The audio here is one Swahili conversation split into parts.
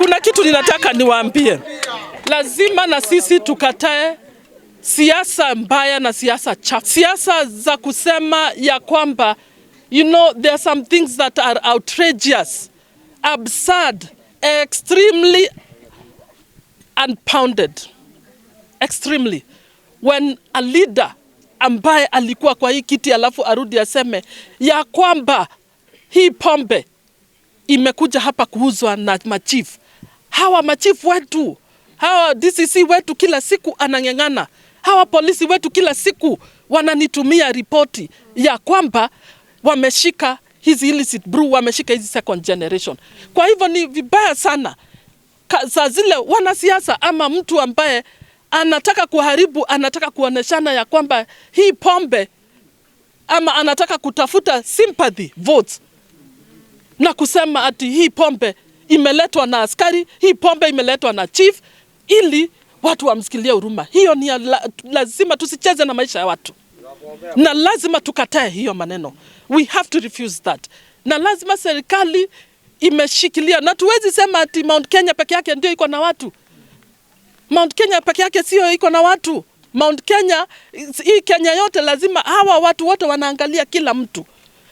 kuna kitu ninataka niwaambie. Lazima na sisi tukatae siasa mbaya na siasa chafu. Siasa za kusema ya kwamba, you know, there are some things that are outrageous, absurd, extremely unfounded. Extremely. When a leader ambaye alikuwa kwa hii kiti alafu arudi aseme ya kwamba hii pombe imekuja hapa kuuzwa na machief. Hawa machief wetu, hawa DCC wetu kila siku anang'eng'ana. Hawa polisi wetu kila siku wananitumia ripoti ya kwamba wameshika hizi illicit brew, wameshika hizi second generation. Kwa hivyo ni vibaya sana saa zile wanasiasa ama mtu ambaye anataka kuharibu, anataka kuoneshana ya kwamba hii pombe, ama anataka kutafuta sympathy votes na kusema ati hii pombe imeletwa na askari, hii pombe imeletwa na chief, ili watu wamsikilie huruma. Hiyo ni lazima tusicheze na maisha ya watu. Na lazima tukatae hiyo maneno. We have to refuse that. Na lazima serikali imeshikilia, na tuwezi sema ati Mount Kenya peke yake ndio iko na watu. Mount Kenya peke yake sio iko na watu. Mount Kenya, hii Kenya yote lazima hawa watu wote wanaangalia kila mtu.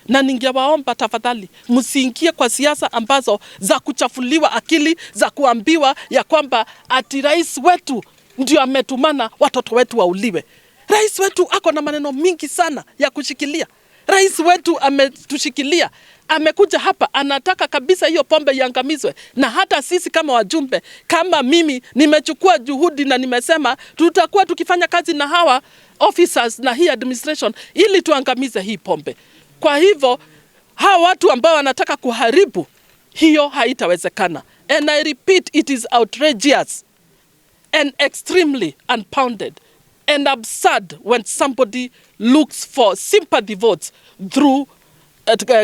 Na ningewaomba tafadhali msiingie kwa siasa ambazo za kuchafuliwa akili, za kuambiwa ya kwamba ati rais wetu ndio ametumana watoto wetu wauliwe. Rais wetu ako na maneno mingi sana ya kushikilia. Rais wetu ametushikilia. Amekuja hapa anataka kabisa hiyo pombe iangamizwe, na hata sisi kama wajumbe, kama mimi nimechukua juhudi na nimesema tutakuwa tukifanya kazi na hawa officers na hii administration ili tuangamize hii pombe. Kwa hivyo hawa watu ambao wanataka kuharibu hiyo haitawezekana. And I repeat, it is outrageous and extremely unfounded and absurd when somebody looks for sympathy votes through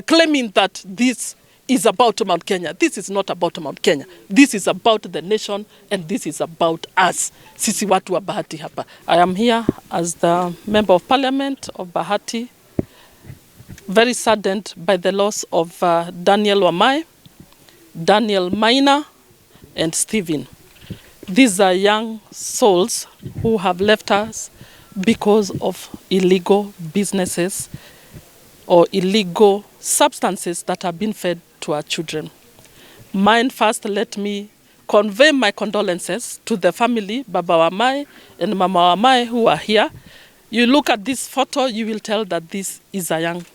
claiming that this is about Mount Kenya. This is not about Mount Kenya. This is about the nation, and this is about us. Sisi watu wa Bahati hapa. I am here as the Member of Parliament of Bahati, very saddened by the loss of Daniel Wamai, Daniel Maina, and Stephen. These are young souls who have left us because of illegal businesses or illegal substances that have been fed to our children. Mine first, let me convey my condolences to the family, Baba Wamai and Mama Wamai, who are here. You look at this photo, you will tell that this is a young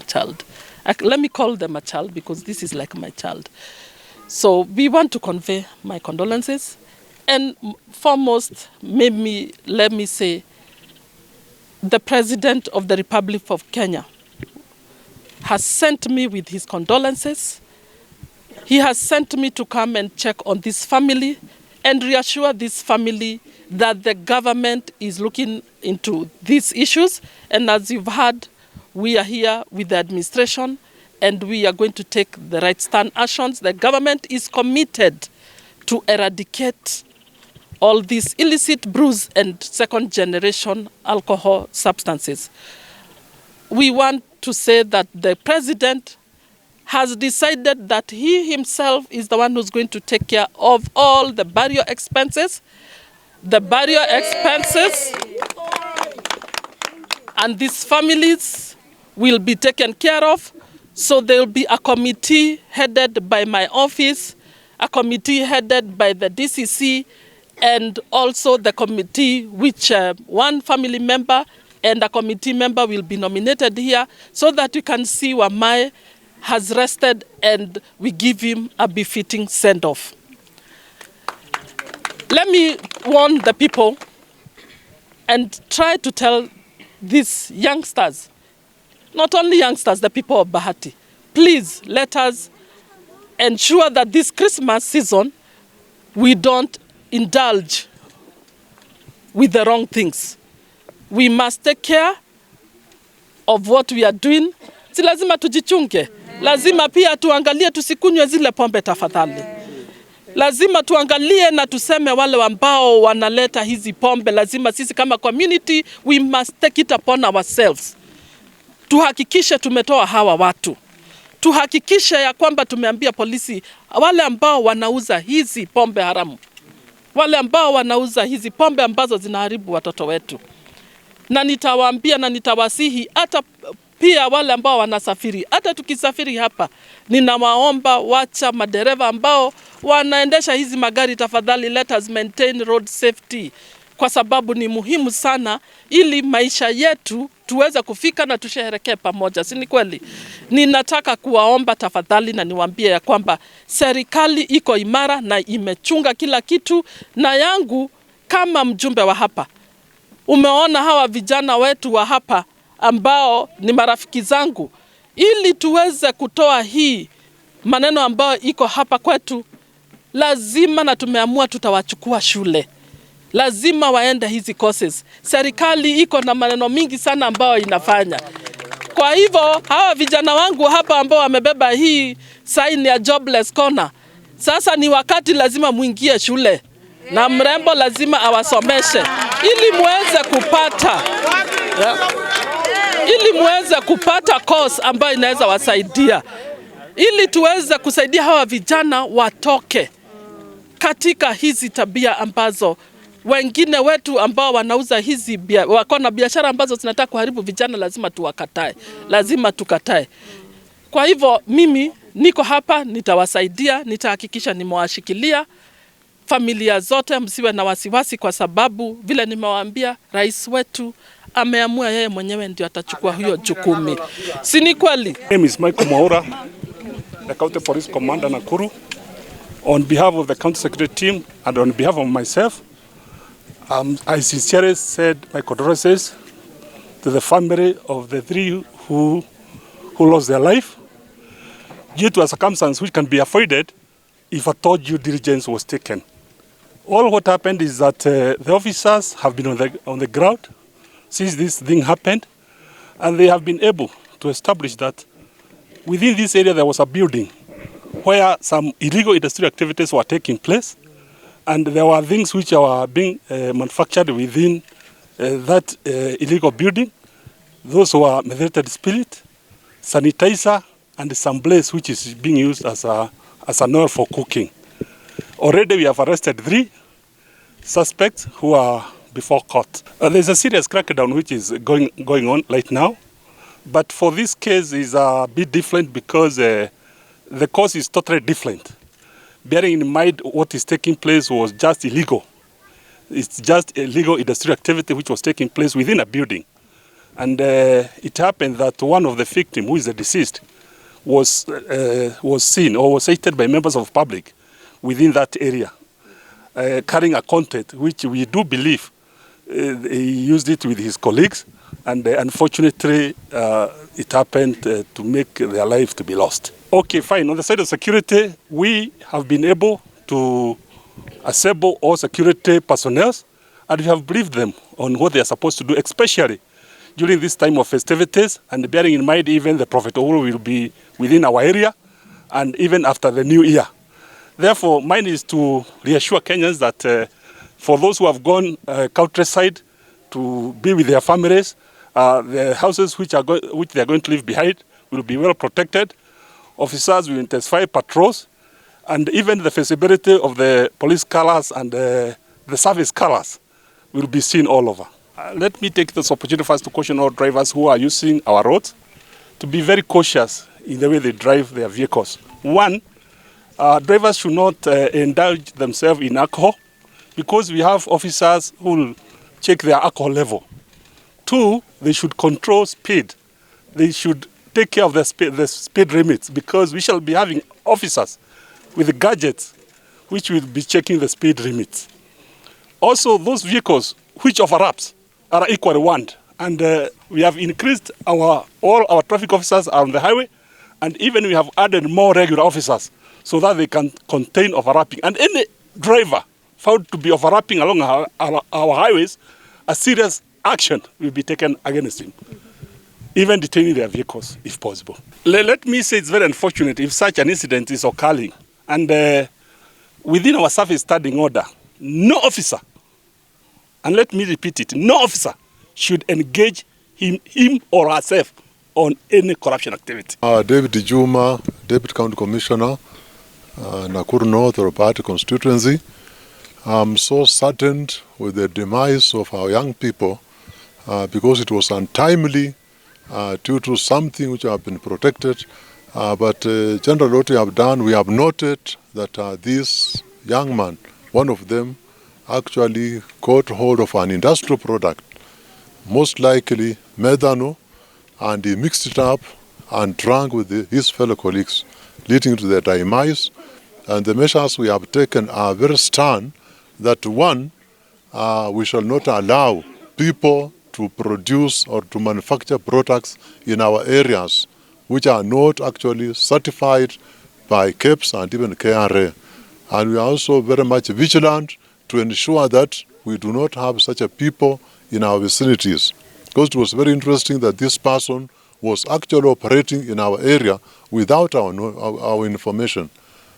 child. Let me call them a child because this is like my child. So we want to convey my condolences. And foremost, let me say, the President of the Republic of Kenya has sent me with his condolences. He has sent me to come and check on this family and reassure this family that the government is looking into these issues. And as you've heard, we are here with the administration and we are going to take the right stand actions. The government is committed to eradicate all these illicit brews and second generation alcohol substances. We want to say that the President has decided that he himself is the one who's going to take care of all the burial expenses. And these families will be taken care of. So there will be a committee headed by my office, a committee headed by the DCC, and also the committee which one family member and a committee member will be nominated here so that you can see Wamai has rested and we give him a befitting send-off. Let me warn the people and try to tell these youngsters, not only youngsters, the people of Bahati, please let us ensure that this Christmas season we don't indulge with the wrong things. We must take care of what we are doing. Si lazima tujichunge. Lazima pia tuangalie tusikunywe zile pombe tafadhali. Lazima tuangalie na tuseme wale ambao wanaleta hizi pombe. Lazima sisi kama community, we must take it upon ourselves. Tuhakikishe tumetoa hawa watu. tuhakikishe ya kwamba tumeambia polisi wale ambao wanauza hizi pombe haramu, wale ambao wanauza hizi pombe ambazo zinaharibu watoto wetu. Na nitawaambia na nitawasihi hata pia wale ambao wanasafiri, hata tukisafiri hapa, ninawaomba wacha madereva ambao wanaendesha hizi magari, tafadhali let us maintain road safety, kwa sababu ni muhimu sana ili maisha yetu tuweze kufika na tusherehekee pamoja, si ni kweli? Ninataka kuwaomba tafadhali na niwaambie ya kwamba serikali iko imara na imechunga kila kitu, na yangu kama mjumbe wa hapa, umeona hawa vijana wetu wa hapa ambao ni marafiki zangu, ili tuweze kutoa hii maneno ambayo iko hapa kwetu, lazima na tumeamua tutawachukua shule. Lazima waende hizi courses. Serikali iko na maneno mingi sana ambayo inafanya. Kwa hivyo hawa vijana wangu hapa ambao wamebeba hii sign ya jobless corner, sasa ni wakati lazima muingie shule. Na Mrembo lazima awasomeshe ili muweze kupata course ambayo inaweza wasaidia, ili tuweze kusaidia hawa vijana watoke katika hizi tabia ambazo wengine wetu ambao wanauza hizi wako na biashara ambazo zinataka kuharibu vijana. Lazima tuwakatae, lazima tukatae. Kwa hivyo mimi niko hapa, nitawasaidia, nitahakikisha nimewashikilia. Familia zote msiwe na wasiwasi, kwa sababu vile nimewaambia, rais wetu ameamua yeye mwenyewe ndio atachukua hiyo jukumu. Si ni kweli? My name is Michael Mwaura, the County Police Commander Nakuru. On behalf of the County Security team and on behalf of myself, I sincerely said my condolences to the family of the three who lost their life due to a circumstance which can be avoided if a thorough due diligence was taken. All what happened is that the officers have been on the ground since this thing happened, and they have been able to establish that within this area there was a building where some illegal industrial activities were taking place, and there were things which were being manufactured within that illegal building. Those were methylated spirit, sanitizer, and some blaze which is being used as an oil for cooking. Already we have arrested 3 suspects who are before court. There's a serious crackdown which is going on right now, but for this case is a bit different because the cause is totally different. Bearing in mind what is taking place was just illegal. It's just illegal industrial activity which was taking place within a building. And it happened that one of the victims, who is the deceased, was seen or was sighted by members of public within that area, carrying a content which we do believe he used it with his colleagues, and unfortunately it happened to make their life to be lost. Okay, fine. On the side of security, we have been able to assemble all security personnel, and we have briefed them on what they are supposed to do, especially during this time of festivities, and bearing in mind even the Prophet will be within our area, and even after the new year. Therefore, mine is to reassure Kenyans that for those who have gone countryside to be with their families, the houses which they are going to leave behind will be well protected. Officers will intensify patrols, and even the visibility of the police colors and the service colors will be seen all over. Let me take this opportunity first to caution all drivers who are using our roads to be very cautious in the way they drive their vehicles. One, drivers should not indulge themselves in alcohol, because we have officers who will check their alcohol level. Two, they should control speed. They should take care of the speed limits, because we shall be having officers with gadgets which will be checking the speed limits. Also, those vehicles which overlaps are equally warned, and we have increased all our traffic officers are on the highway, and even we have added more regular officers so that they can contain overlapping. And any driver found to be overlapping along our highways, a serious action will be taken against him, even detaining their vehicles if possible. Let me say it's very unfortunate if such an incident is occurring, and within our service standing order, no officer, and let me repeat it, no officer should engage him or herself on any corruption activity. David Juma, Deputy County Commissioner, Nakuru North or Bahati constituency. I'm so saddened with the demise of our young people because it was untimely due to something which have been protected. But General, what we have done, we have noted that this young man, one of them, actually caught hold of an industrial product, most likely methanol, and he mixed it up and drank with his fellow colleagues, leading to their demise. And the measures we have taken are very stern, that one, we shall not allow people to produce or to manufacture products in our areas which are not actually certified by KEPS and even KRA. And we are also very much vigilant to ensure that we do not have such a people in our vicinities. Because it was very interesting that this person was actually operating in our area without our information.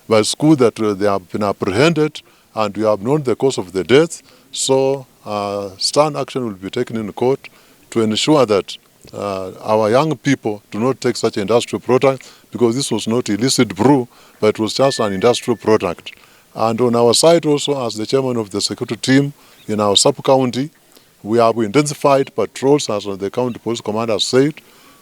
But it's good that they have been apprehended and we have known the cause of the death. So stern action will be taken in court to ensure that our young people do not take such industrial products, because this was not illicit brew, but it was just an industrial product. And on our side also, as the chairman of the security team in our sub-county, we have intensified patrols, as the county police commander said.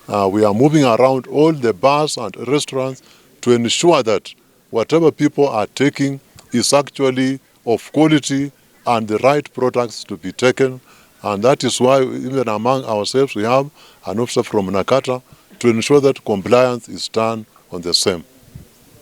We are moving around all the bars and restaurants to ensure that whatever people are taking is actually of quality and the right products to be taken. And that is why even among ourselves we have an officer from Nakata to ensure that compliance is done on the same.